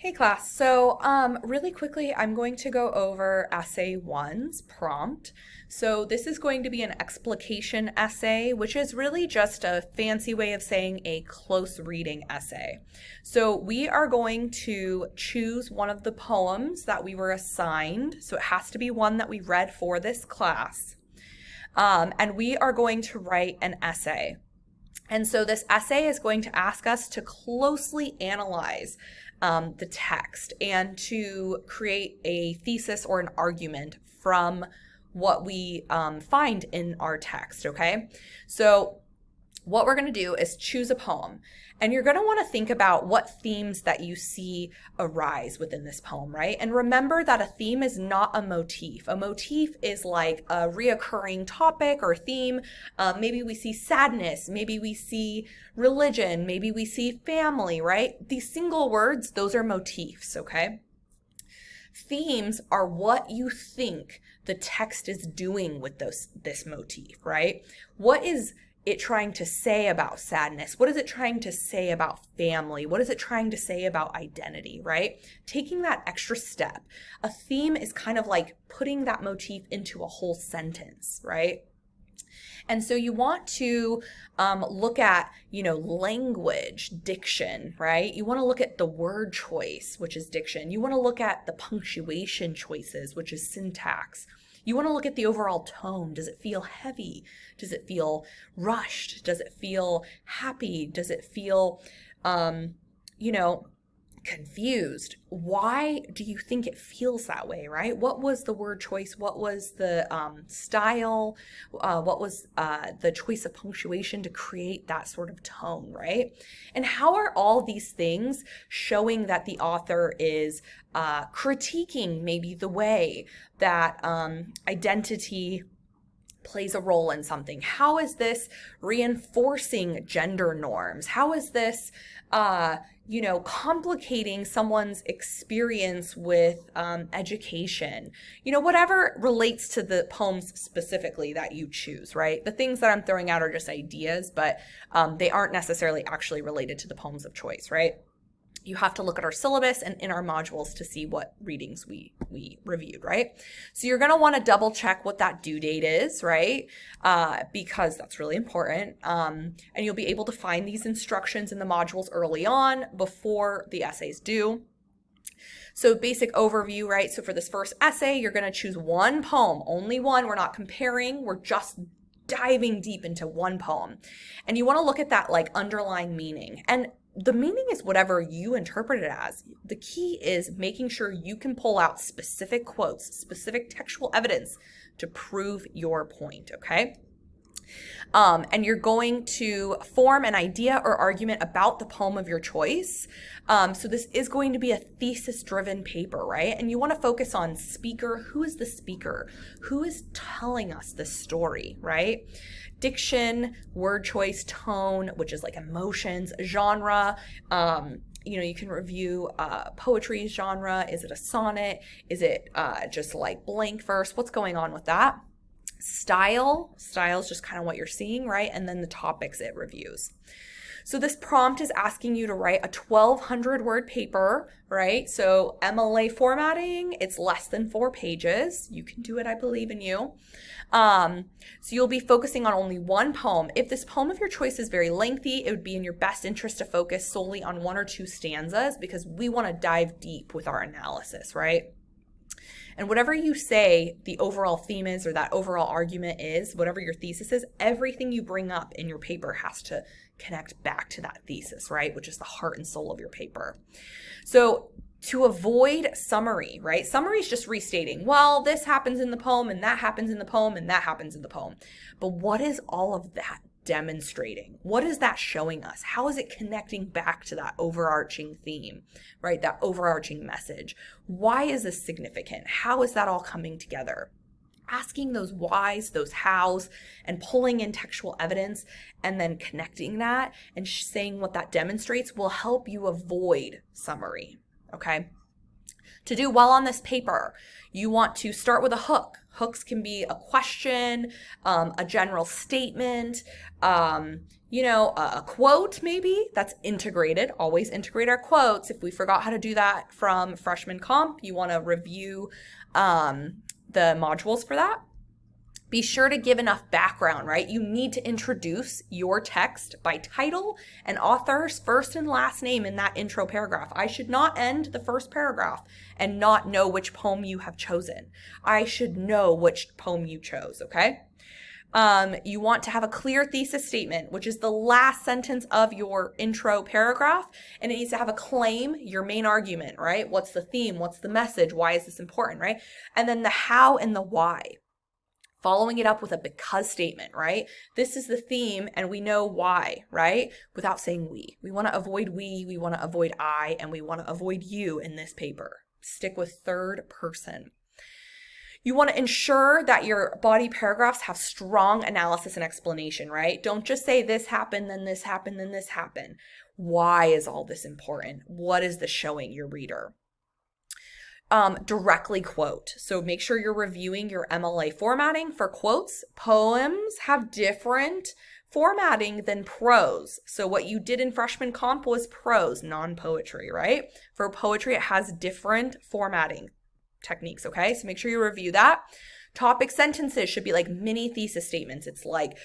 Hey class, so really quickly, I'm going to go over essay one's prompt. So this is going to be an explication essay, which is really just a fancy way of saying a close reading essay. So we are going to choose one of the poems that we were assigned. So it has to be one that we read for this class. And we are going to write an essay. And so this essay is going to ask us to closely analyze the text and to create a thesis or an argument from what we find in our text, okay? So what we're going to do is choose a poem, and you're going to want to think about what themes that you see arise within this poem, right? And remember that a theme is not a motif. A motif is like a reoccurring topic or theme. Maybe we see sadness, maybe we see religion, maybe we see family, right? These single words, those are motifs, okay? Themes are what you think the text is doing with this motif, right? What is it trying to say about sadness? What is it trying to say about family? What is it trying to say about identity, right? Taking that extra step. A theme is kind of like putting that motif into a whole sentence, right? And so you want to look at, language, diction, right? You want to look at the word choice, which is diction. You want to look at the punctuation choices, which is syntax. You want to look at the overall tone. Does it feel heavy? Does it feel rushed? Does it feel happy? Does it feel, confused? Why do you think it feels that way, right? What was the word choice? What was the style? What was the choice of punctuation to create that sort of tone, right? And how are all these things showing that the author is critiquing maybe the way that complicating plays a role in something? How is this reinforcing gender norms? How is this, complicating someone's experience with education? Whatever relates to the poems specifically that you choose, right? The things that I'm throwing out are just ideas, but they aren't necessarily actually related to the poems of choice, right? You have to look at our syllabus and in our modules to see what readings we reviewed, right? So you're going to want to double check what that due date is, right? Because that's really important. And you'll be able to find these instructions in the modules early on before the essays due. So basic overview, right? So for this first essay, you're going to choose one poem, only one. We're not comparing. We're just diving deep into one poem. And you want to look at that like underlying meaning. And the meaning is whatever you interpret it as. The key is making sure you can pull out specific quotes, specific textual evidence to prove your point, okay? And you're going to form an idea or argument about the poem of your choice. So this is going to be a thesis-driven paper, right? And you want to focus on speaker. Who is the speaker? Who is telling us the story, right? Diction, word choice, tone, which is like emotions, genre. You can review poetry's genre. Is it a sonnet? Is it just like blank verse? What's going on with that? Style is just kind of what you're seeing, right? And then the topics it reviews. So this prompt is asking you to write a 1,200 word paper, right? So MLA formatting, it's less than 4 pages. You can do it, I believe in you. So you'll be focusing on only one poem. If this poem of your choice is very lengthy, it would be in your best interest to focus solely on 1 or 2 stanzas because we want to dive deep with our analysis, right? And whatever you say the overall theme is or that overall argument is, whatever your thesis is, everything you bring up in your paper has to connect back to that thesis, right? Which is the heart and soul of your paper. So to avoid summary, right? Summary is just restating, well, this happens in the poem and that happens in the poem and that happens in the poem. But what is all of that demonstrating? What is that showing us? How is it connecting back to that overarching theme, right? That overarching message. Why is this significant? How is that all coming together? Asking those whys, those hows, and pulling in textual evidence and then connecting that and saying what that demonstrates will help you avoid summary, okay? To do well on this paper, you want to start with a hook. Hooks can be a question, a general statement, a quote maybe that's integrated. Always integrate our quotes. If we forgot how to do that from freshman comp, you want to review the modules for that. Be sure to give enough background, right? You need to introduce your text by title and author's first and last name in that intro paragraph. I should not end the first paragraph and not know which poem you have chosen. I should know which poem you chose, okay? You want to have a clear thesis statement, which is the last sentence of your intro paragraph, and it needs to have a claim, your main argument, right? What's the theme? What's the message? Why is this important, right? And then the how and the why. Following it up with a because statement, right? This is the theme and we know why, right? Without saying we. We want to avoid we want to avoid I, and we want to avoid you in this paper. Stick with third person. You want to ensure that your body paragraphs have strong analysis and explanation, right? Don't just say this happened, then this happened, then this happened. Why is all this important? What is this showing your reader? Directly quote. So make sure you're reviewing your MLA formatting for quotes. Poems have different formatting than prose. So what you did in freshman comp was prose, non-poetry, right? For poetry, it has different formatting techniques, okay? So make sure you review that. Topic sentences should be like mini thesis statements. It's like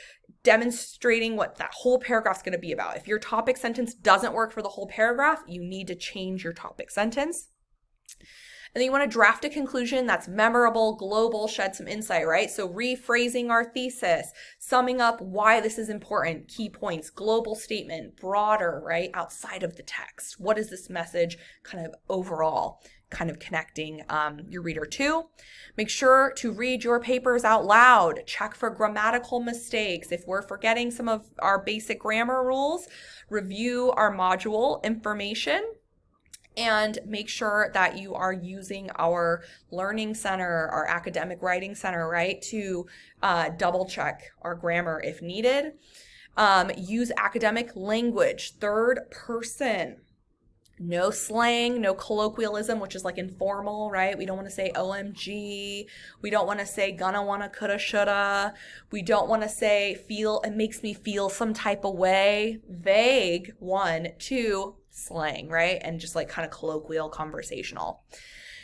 demonstrating what that whole paragraph is going to be about. If your topic sentence doesn't work for the whole paragraph, you need to change your topic sentence. And then you want to draft a conclusion that's memorable, global, shed some insight, right? So rephrasing our thesis, summing up why this is important, key points, global statement, broader, right? Outside of the text. What is this message kind of overall, kind of connecting your reader to? Make sure to read your papers out loud. Check for grammatical mistakes. If we're forgetting some of our basic grammar rules, review our module information. And make sure that you are using our learning center, our academic writing center, right, to double check our grammar if needed. Use academic language, third person. No slang, no colloquialism, which is like informal, right? We don't want to say OMG. We don't want to say gonna, wanna, coulda, shoulda. We don't want to say feel, it makes me feel some type of way. Vague, 1, 2, slang, right? And just like kind of colloquial, conversational.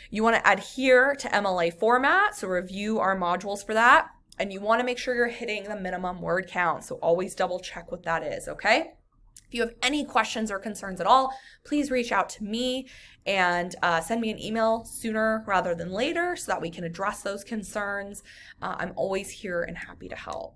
You want to adhere to MLA format, so review our modules for that. And you want to make sure you're hitting the minimum word count, so always double check what that is, okay? If you have any questions or concerns at all, please reach out to me and send me an email sooner rather than later so that we can address those concerns. I'm always here and happy to help.